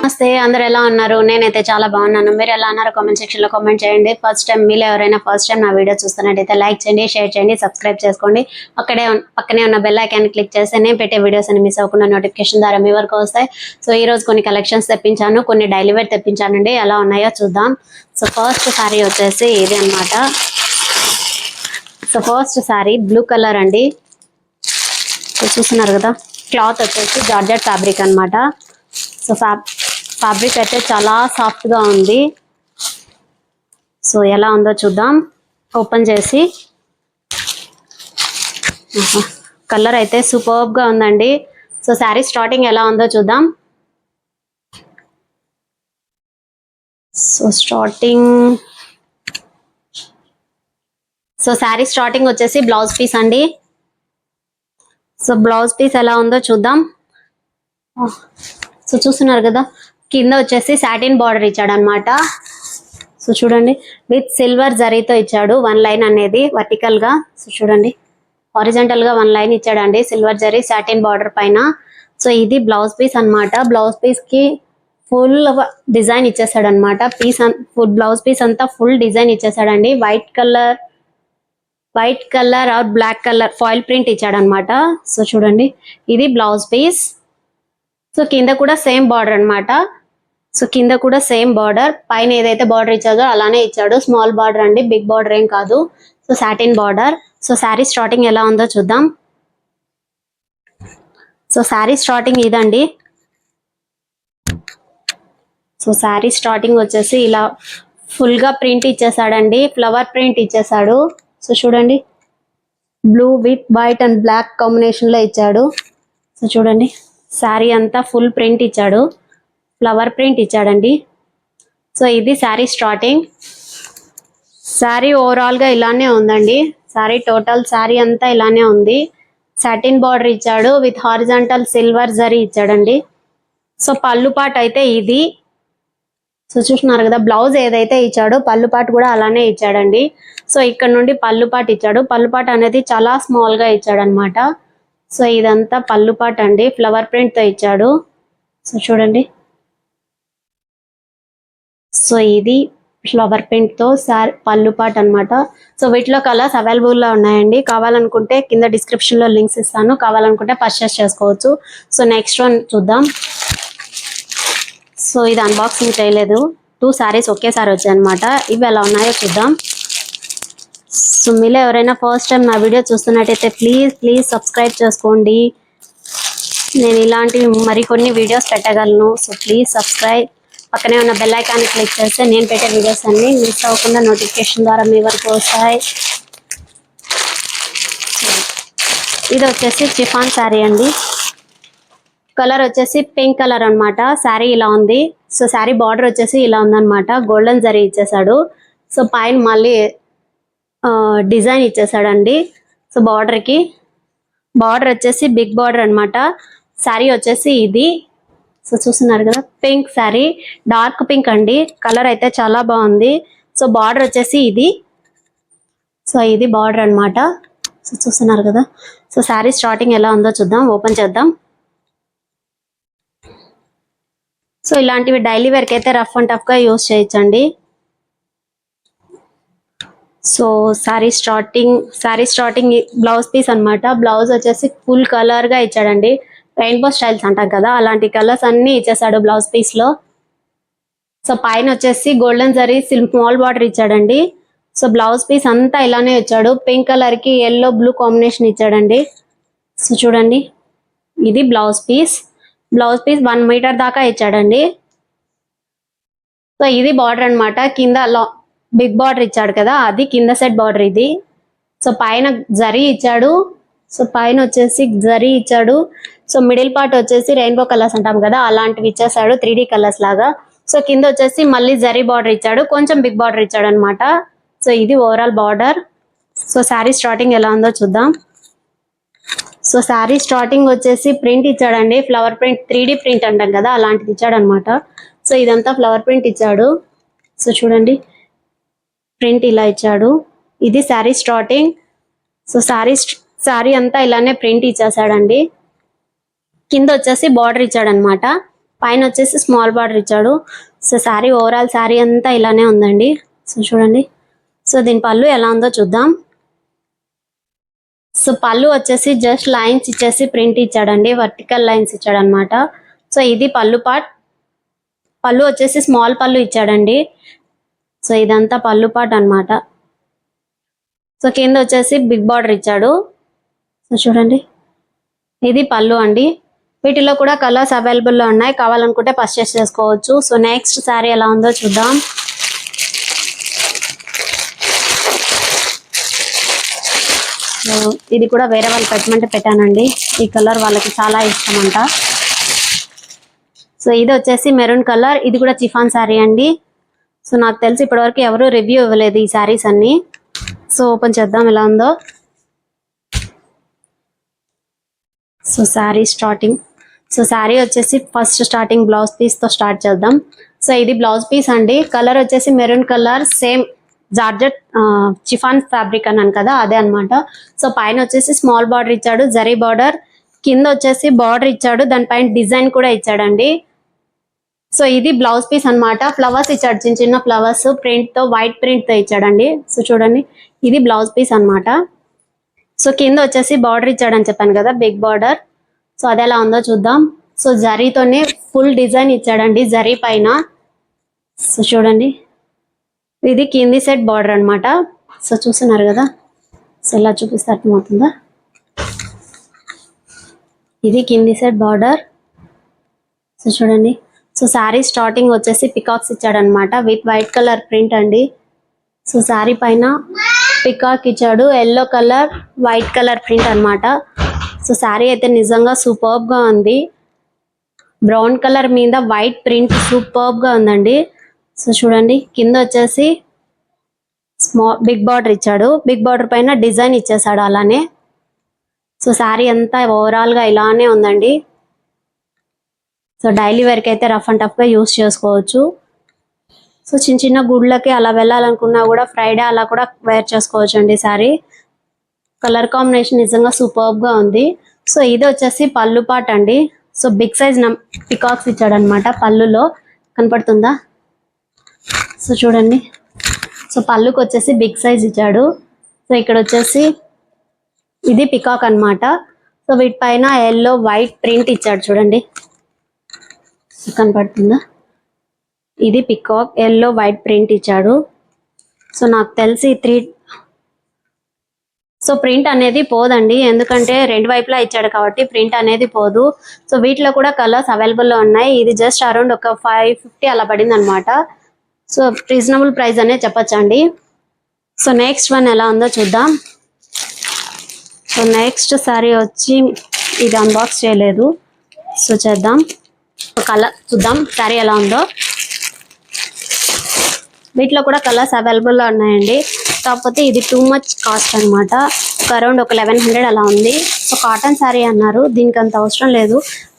నమస్తే, అందరు ఎలా ఉన్నారు? నేనైతే చాలా బాగున్నాను. మీరు ఎలా ఉన్నారు? కామెంట్ సెక్షన్ లో కామెంట్ చేయండి. ఫస్ట్ టైం మీలో ఎవరైనా ఫస్ట్ టైం నా వీడియో చూస్తున్నట్టయితే లైక్ చేయండి, షేర్ చేయండి, సబ్స్క్రైబ్ చేసుకోండి. పక్కనే ఉన్న బెల్ ఐకాన్ క్లిక్ చేస్తే నేను పెట్టే వీడియోస్ అని మిస్ అవ్వకుండా నోటిఫికేషన్ ద్వారా మీ వరకు వస్తాయి. సో ఈ రోజు కొన్ని కలెక్షన్స్ తెప్పించాను, కొన్ని డైలీ వేర్ తెప్పించానండి. ఎలా ఉన్నాయో చూద్దాం. సో ఫస్ట్ సారీ వచ్చేసి ఇది అన్నమాట. So first sorry blue colour అండి. సో చూస్తున్నారు కదా, క్లాత్ వచ్చేసి జార్జెట్ ఫ్యాబ్రిక్ అన్నమాట. సో ఫ్యాబ్రిక్ అయితే చాలా సాఫ్ట్ గా ఉంది. సో ఎలా ఉందో చూద్దాం ఓపెన్ చేసి. కలర్ అయితే సూపర్బ్ గా ఉందండి. సో శారీ స్టార్టింగ్ ఎలా ఉందో చూద్దాం. సో శారీ స్టార్టింగ్ వచ్చేసి బ్లౌజ్ పీస్ అండి. సో బ్లౌజ్ పీస్ ఎలా ఉందో చూద్దాం. సో చూస్తున్నారు కదా, కింద వచ్చేసి సాటిన్ బార్డర్ ఇచ్చాడు అనమాట. సో చూడండి, విత్ సిల్వర్ జరీతో ఇచ్చాడు. 1 లైన్ అనేది వర్టికల్ గా. సో చూడండి, హారిజంటల్ గా 1 లైన్ ఇచ్చాడండి సిల్వర్ జరీ సాటిన్ బార్డర్ పైన. సో ఇది బ్లౌజ్ పీస్ అన్నమాట. బ్లౌజ్ పీస్ కి ఫుల్ డిజైన్ ఇచ్చేసాడు అనమాట. బ్లౌజ్ పీస్ అంతా ఫుల్ డిజైన్ ఇచ్చేసాడండి. White colour or black colour foil print ఇచ్చాడు అనమాట. సో చూడండి, ఇది బ్లౌజ్ పీస్. సో కింద కూడా సేమ్ బార్డర్ అన్నమాట. సో కింద కూడా సేమ్ బార్డర్, పైన ఏదైతే బార్డర్ ఇచ్చాడో అలానే ఇచ్చాడు. స్మాల్ బార్డర్ అండి, బిగ్ బార్డర్ ఏం కాదు. So satin border. So sari starting ఎలా ఉందో చూద్దాం. సో శారీ స్టార్టింగ్ ఇదండి. సో శారీ స్టార్టింగ్ వచ్చేసి ఇలా ఫుల్ గా ప్రింట్ ఇచ్చేసాడండి, ఫ్లవర్ ప్రింట్ ఇచ్చేసాడు. సో చూడండి, blue with white and black combination లో ఇచ్చాడు. సో చూడండి, శారీ అంతా ఫుల్ ప్రింట్ ఇచ్చాడు, ఫ్లవర్ ప్రింట్ ఇచ్చాడండి. సో ఇది శారీ స్టార్టింగ్. శారీ ఓవరాల్ గా ఇలానే ఉందండి. శారీ టోటల్ శారీ అంతా ఇలానే ఉంది. సాటిన్ బార్డర్ ఇచ్చాడు, విత్ హారిజాంటల్ సిల్వర్ జరీ ఇచ్చాడండి. సో పళ్ళు పాట్ అయితే ఇది. సో చూస్తున్నారు కదా, బ్లౌజ్ ఏదైతే ఇచ్చాడో పళ్ళు పాట్ కూడా అలానే ఇచ్చాడండి. సో ఇక్కడ నుండి పళ్ళు పాట్ ఇచ్చాడు. పళ్ళు పాట్ అనేది చాలా స్మాల్ గా ఇచ్చాడు అనమాట. సో ఇదంతా పళ్ళు పాట్ అండి, ఫ్లవర్ ప్రింట్ తో ఇచ్చాడు. సో చూడండి, సో ఇది ఫ్లవర్ ప్రింట్ తో పళ్ళు పాట్ అనమాట. సో వీటిలో కలర్స్ అవైలబుల్ లో ఉన్నాయండి. కావాలనుకుంటే కింద డిస్క్రిప్షన్ లో లింక్స్ ఇస్తాను, కావాలనుకుంటే పర్చేస్ చేసుకోవచ్చు. సో నెక్స్ట్ వన్ చూద్దాం. సో ఇది అన్బాక్సింగ్ చేయలేదు, 2 సారీస్ ఒకేసారి వచ్చాయి అనమాట. ఇవి ఎలా ఉన్నాయో చూద్దాం. సో మీలో ఎవరైనా ఫస్ట్ టైం నా వీడియో చూస్తున్నట్టయితే ప్లీజ్ సబ్స్క్రైబ్ చేసుకోండి. నేను ఇలాంటివి మరికొన్ని వీడియోస్ పెట్టగలను. So please subscribe. పక్కనే ఉన్న బెల్ ఐకాన్ క్లిక్ చేస్తే నేను పెట్టే వీడియోస్ అన్ని మిస్ అవ్వకుండా నోటిఫికేషన్ ద్వారా మీ వరకు వస్తాయి. ఇది వచ్చేసి చిఫాన్ శారీ అండి. కలర్ వచ్చేసి పింక్ కలర్ అనమాట. శారీ ఇలా ఉంది. సో శారీ బార్డర్ వచ్చేసి ఇలా ఉందన్నమాట, గోల్డెన్ జరీ ఇచ్చేసాడు. సో పైన మళ్ళీ డిజైన్ ఇచ్చేసాడండి. సో బార్డర్ వచ్చేసి బిగ్ బార్డర్ అనమాట. శారీ వచ్చేసి ఇది. సో చూస్తున్నారు కదా, పింక్ శారీ, డార్క్ పింక్ అండి. కలర్ అయితే చాలా బాగుంది. సో బార్డర్ వచ్చేసి ఇది. సో ఇది బార్డర్ అనమాట. సో చూస్తున్నారు కదా. సో శారీ స్టార్టింగ్ ఎలా ఉందో చూద్దాం, ఓపెన్ చేద్దాం. సో ఇలాంటివి డైలీ వేర్కి అయితే రఫ్ అండ్ టఫ్ గా యూజ్ చేయొచ్చండి. So sari starting blouse piece అనమాట. బ్లౌజ్ వచ్చేసి ఫుల్ కలర్ గా ఇచ్చాడండి. రెయిన్బో స్టైల్స్ అంటాం కదా, అలాంటి కలర్స్ అన్ని ఇచ్చేసాడు బ్లౌజ్ పీస్ లో. సో పైన వచ్చేసి గోల్డెన్ జరీ స్మాల్ బార్డర్ ఇచ్చాడండి. సో బ్లౌజ్ పీస్ అంతా ఇలానే ఇచ్చాడు. పింక్ కలర్ కి ఎల్లో బ్లూ కాంబినేషన్ ఇచ్చాడండి. సో చూడండి, ఇది బ్లౌజ్ పీస్ 1 మీటర్ దాకా ఇచ్చాడండి. సో ఇది బార్డర్ అనమాట. కింద బిగ్ బార్డర్ ఇచ్చాడు కదా, అది కింద సెట్ బార్డర్ ఇది. సో పైన జరీ ఇచ్చాడు. సో పైన వచ్చేసి జరీ ఇచ్చాడు. సో మిడిల్ పార్ట్ వచ్చేసి రెయిన్బో కలర్స్ అంటాం కదా, అలాంటివి ఇచ్చేసాడు, 3D కలర్స్ లాగా. సో కింద వచ్చేసి మళ్ళీ జరీ బార్డర్ ఇచ్చాడు, కొంచెం బిగ్ బార్డర్ ఇచ్చాడు అనమాట. సో ఇది overall border. So sari starting ఎలా ఉందో చూద్దాం. సో శారీ స్టార్టింగ్ వచ్చేసి ప్రింట్ ఇచ్చాడండి, ఫ్లవర్ ప్రింట్, 3D ప్రింట్ అంటాం కదా, అలాంటిది ఇచ్చాడు అనమాట. సో ఇదంతా ఫ్లవర్ ప్రింట్ ఇచ్చాడు. సో చూడండి, ప్రింట్ ఇలా ఇచ్చాడు. ఇది శారీ స్టార్టింగ్. సో శారీ అంతా ఇలానే ప్రింట్ ఇచ్చేసాడండి. కింద వచ్చేసి బార్డర్ ఇచ్చాడు అనమాట. పైన వచ్చేసి స్మాల్ బార్డర్ ఇచ్చాడు. సో శారీ ఓవరాల్ శారీ అంతా ఇలానే ఉందండి. సో చూడండి. సో దీని పళ్ళు ఎలా ఉందో చూద్దాం. సో పళ్ళు వచ్చేసి జస్ట్ లైన్స్ ఇచ్చేసి ప్రింట్ ఇచ్చాడండి, వర్టికల్ లైన్స్ ఇచ్చాడు అనమాట. సో ఇది పళ్ళు పార్ట్. పళ్ళు వచ్చేసి స్మాల్ పళ్ళు ఇచ్చాడండి. సో ఇదంతా పళ్ళు పార్ట్ అనమాట. సో కింద వచ్చేసి బిగ్ బార్డర్ ఇచ్చాడు. సో చూడండి, ఇది పళ్ళు అండి. వీటిలో కూడా కలర్స్ అవైలబుల్లో ఉన్నాయి, కావాలనుకుంటే పర్చేస్ చేసుకోవచ్చు. సో నెక్స్ట్ శారీ ఎలా ఉందో చూద్దాం. ఇది కూడా వేరే వాళ్ళు పెట్టమంటే పెట్టానండి. ఈ కలర్ వాళ్ళకి చాలా ఇష్టం అంట. సో ఇది వచ్చేసి మెరూన్ కలర్. ఇది కూడా చిఫాన్ శారీ అండి. సో నాకు తెలిసి ఇప్పటివరకు ఎవరు రివ్యూ ఇవ్వలేదు ఈ శారీస్ అన్ని. సో ఓపెన్ చేద్దాం ఎలా ఉందో. So sari starting. So sari వచ్చేసి ఫస్ట్ స్టార్టింగ్ బ్లౌజ్ పీస్ తో స్టార్ట్ చేద్దాం. సో ఇది బ్లౌజ్ పీస్ అండి. కలర్ వచ్చేసి maroon colour, same georgette chiffon fabric అన్నాను కదా, అదే అనమాట. సో పైన వచ్చేసి స్మాల్ బార్డర్ ఇచ్చాడు, జరీ బార్డర్. కింద వచ్చేసి బార్డర్ ఇచ్చాడు, దానిపైన డిజైన్ కూడా ఇచ్చాడండి. సో ఇది బ్లౌజ్ పీస్ అన్నమాట. ఫ్లవర్స్ ఇచ్చాడు, చిన్న చిన్న ఫ్లవర్స్ ప్రింట్ తో, వైట్ ప్రింట్ తో ఇచ్చాడండి. సో చూడండి, ఇది బ్లౌజ్ పీస్ అన్నమాట. సో కింద వచ్చేసి బార్డర్ ఇచ్చాడని చెప్పాను కదా, బిగ్ బార్డర్. సో అది ఎలా ఉందో చూద్దాం. సో జరీతోనే ఫుల్ డిజైన్ ఇచ్చాడండి, జరీ పైన. సో చూడండి, ఇది కింది సెట్ బార్డర్ అన్నమాట. సో చూస్తున్నారు కదా. సో ఇలా చూపిస్తే అర్థమవుతుందా. ఇది కింది సెట్ బార్డర్. సో చూడండి. సో శారీ స్టార్టింగ్ వచ్చేసి పికాక్స్ ఇచ్చాడనమాట, విత్ వైట్ కలర్ ప్రింట్ అండి. సో శారీ పైన పికాక్ ఇచ్చాడు, yellow colour, white colour print అన్నమాట. సో శారీ అయితే నిజంగా సూపర్బ్ గా ఉంది. బ్రౌన్ కలర్ మీద వైట్ ప్రింట్ సూపర్బ్ గా ఉందండి. సో చూడండి, కింద వచ్చేసి బిగ్ బార్డర్ ఇచ్చాడు, బిగ్ బార్డర్ పైన డిజైన్ ఇచ్చేసాడు అలానే. సో శారీ అంతా ఓవరాల్ గా ఇలానే ఉందండి. సో డైలీ వేర్కి అయితే రఫ్ అండ్ టఫ్ గా యూస్ చేసుకోవచ్చు. సో చిన్న చిన్న గుడ్లకి అలా వెళ్ళాలనుకున్నా కూడా, ఫ్రైడే అలా కూడా వేర్ చేసుకోవచ్చు అండి శారీ. కలర్ కాంబినేషన్ నిజంగా సూపర్బ్ గా ఉంది. సో ఇది వచ్చేసి పళ్ళు పార్ట్ అండి. సో బిగ్ సైజ్ పికాక్స్ ఇచ్చాడు అనమాట పళ్ళులో, కనపడుతుందా. సో చూడండి, సో పళ్ళుకి వచ్చేసి బిగ్ సైజ్ ఇచ్చాడు. సో ఇక్కడ వచ్చేసి ఇది పికాక్ అన్నమాట. సో వీటిపైన ఎల్లో వైట్ ప్రింట్ ఇచ్చాడు చూడండి, కనపడుతుందా. ఇది పికాక్, ఎల్లో వైట్ ప్రింట్ ఇచ్చాడు. సో నాకు తెలిసి సో ప్రింట్ అనేది పోదండి, ఎందుకంటే రెండు వైపులా ఇచ్చాడు కాబట్టి ప్రింట్ అనేది పోదు. సో వీటిలో కూడా కలర్స్ అవైలబుల్లో ఉన్నాయి. ఇది జస్ట్ అరౌండ్ ఒక 550 అలా పడింది అనమాట. సో రీజనబుల్ ప్రైస్ అనే చెప్పచ్చండి. సో నెక్స్ట్ వన్ ఎలా ఉందో చూద్దాం. సో నెక్స్ట్ సారీ వచ్చి ఇది అన్బాక్స్ చేయలేదు, సో చేద్దాం. కలర్ చూద్దాం సారీ ఎలా ఉందో. వీటిలో కూడా కలర్స్ అవైలబుల్లో ఉన్నాయండి, కాకపోతే ఇది టూ మచ్ కాస్ట్ అనమాట. అరౌండ్ ఒక 1100 అలా ఉంది. సో కాటన్ శారీ అన్నారు, దీనికి అంత అవసరం లేదు.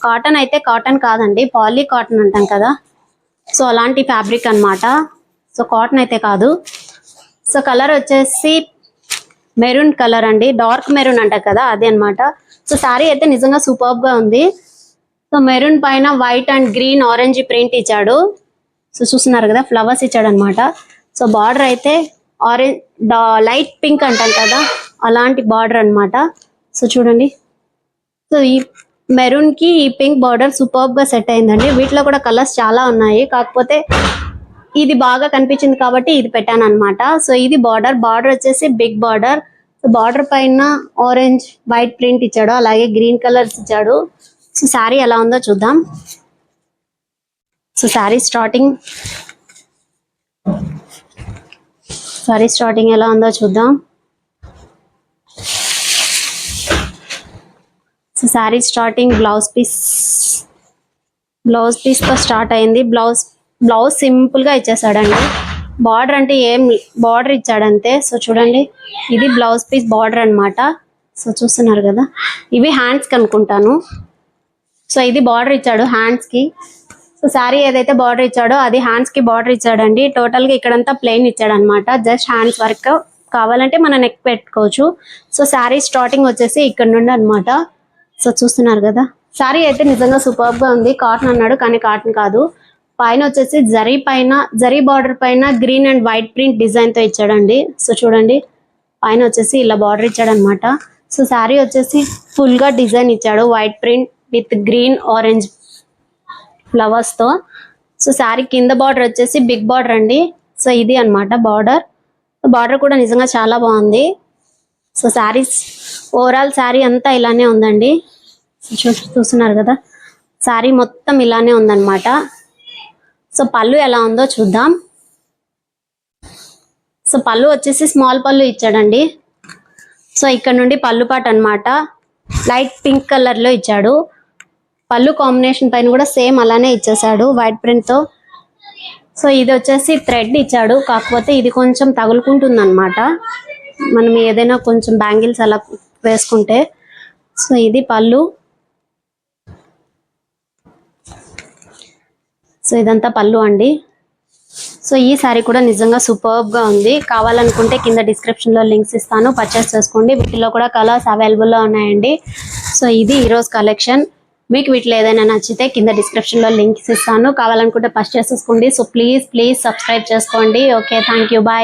కాటన్ అయితే కాటన్ కాదండి, పాలీ కాటన్ అంటాం కదా, సో అలాంటి ఫ్యాబ్రిక్ అన్నమాట. సో కాటన్ అయితే కాదు. సో కలర్ వచ్చేసి మెరూన్ కలర్ అండి, డార్క్ మెరూన్ అంటారు కదా, అదే అన్నమాట. సో శారీ అయితే నిజంగా సూపర్బ్ గా ఉంది. సో మెరూన్ పైన white and green orange print ఇచ్చాడు. సో చూస్తున్నారు కదా, ఫ్లవర్స్ ఇచ్చాడు అనమాట. సో బార్డర్ అయితే ఆరెంజ్ లైట్ పింక్ అంటారు కదా, అలాంటి బార్డర్ అన్నమాట. సో చూడండి, సో ఈ మెరూన్ కి ఈ పింక్ బార్డర్ సూపర్బ్ గా సెట్ అయిందండి. వీటిలో కూడా కలర్స్ చాలా ఉన్నాయి, కాకపోతే ఇది బాగా కనిపించింది కాబట్టి ఇది పెట్టాను అనమాట. సో ఇది బార్డర్ వచ్చేసి బిగ్ బార్డర్. బార్డర్ పైన ఆరెంజ్ వైట్ ప్రింట్ ఇచ్చాడు, అలాగే గ్రీన్ కలర్స్ ఇచ్చాడు. సో శారీ ఎలా ఉందో చూద్దాం. సో శారీ స్టార్టింగ్ ఎలా ఉందో చూద్దాం. So sari starting blouse piece తో స్టార్ట్ అయింది. బ్లౌజ్ సింపుల్ గా ఇచ్చేసాడండి. బార్డర్ అంటే ఏం బార్డర్ ఇచ్చాడంతే. సో చూడండి, ఇది బ్లౌజ్ పీస్ బార్డర్ అన్నమాట. సో చూస్తున్నారు కదా, ఇవి హ్యాండ్స్ కి అనుకుంటాను. సో ఇది బార్డర్ ఇచ్చాడు హ్యాండ్స్ కి. సో శారీ ఏదైతే బార్డర్ ఇచ్చాడో అది హ్యాండ్స్ కి బార్డర్ ఇచ్చాడండి. టోటల్ గా ఇక్కడంతా ప్లెయిన్ ఇచ్చాడు అనమాట, జస్ట్ హ్యాండ్స్ వర్క్. కావాలంటే మనం నెక్ పెట్టుకోవచ్చు. సో శారీ స్టార్టింగ్ వచ్చేసి ఇక్కడ నుండి అనమాట. సో చూస్తున్నారు కదా, సారీ అయితే నిజంగా సూపర్ గా ఉంది. కాటన్ అన్నాడు కానీ కాటన్ కాదు. పైన వచ్చేసి జరీ బార్డర్ పైన green and white print design తో ఇచ్చాడండి. సో చూడండి, పైన వచ్చేసి ఇలా బార్డర్ ఇచ్చాడు అనమాట. సో శారీ వచ్చేసి ఫుల్ గా డిజైన్ ఇచ్చాడు, white print with green orange flowers తో. సో శారీ కింద బార్డర్ వచ్చేసి బిగ్ బార్డర్ అండి. సో ఇది అన్నమాట బార్డర్ కూడా నిజంగా చాలా బాగుంది. సో శారీస్ ఓవరాల్ శారీ అంతా ఇలానే ఉందండి. చూస్తున్నారు కదా, శారీ మొత్తం ఇలానే ఉందన్నమాట. సో పళ్ళు ఎలా ఉందో చూద్దాం. సో పళ్ళు వచ్చేసి స్మాల్ పళ్ళు ఇచ్చాడండి. సో ఇక్కడ నుండి పళ్ళు పాట అన్నమాట, లైట్ పింక్ కలర్ లో ఇచ్చాడు. పళ్ళు కాంబినేషన్ పైన కూడా సేమ్ అలానే ఇచ్చేసాడు, వైట్ ప్రింట్ తో. సో ఇది వచ్చేసి థ్రెడ్ ఇచ్చాడు, కాకపోతే ఇది కొంచెం తగులుకుంటుంది అనమాట మనం ఏదైనా కొంచెం బ్యాంగిల్స్ అలా వేసుకుంటే. సో ఇది పళ్ళు. సో ఇదంతా పళ్ళు అండి. సో ఈ శారీ కూడా నిజంగా సూపర్బ్ గా ఉంది. కావాలనుకుంటే కింద డిస్క్రిప్షన్ లో లింక్స్ ఇస్తాను, పర్చేస్ చేసుకోండి. వీటిలో కూడా కలర్స్ అవైలబుల్ లో ఉన్నాయండి. సో ఇది ఈరోజు కలెక్షన్. మీకు వీటిలో ఏదైనా నచ్చితే కింద డిస్క్రిప్షన్ లో లింక్స్ ఇస్తాను, కావాలనుకుంటే పర్చేస్ చేసుకోండి. సో ప్లీజ్ సబ్స్క్రైబ్ చేసుకోండి. Okay, thank you, bye.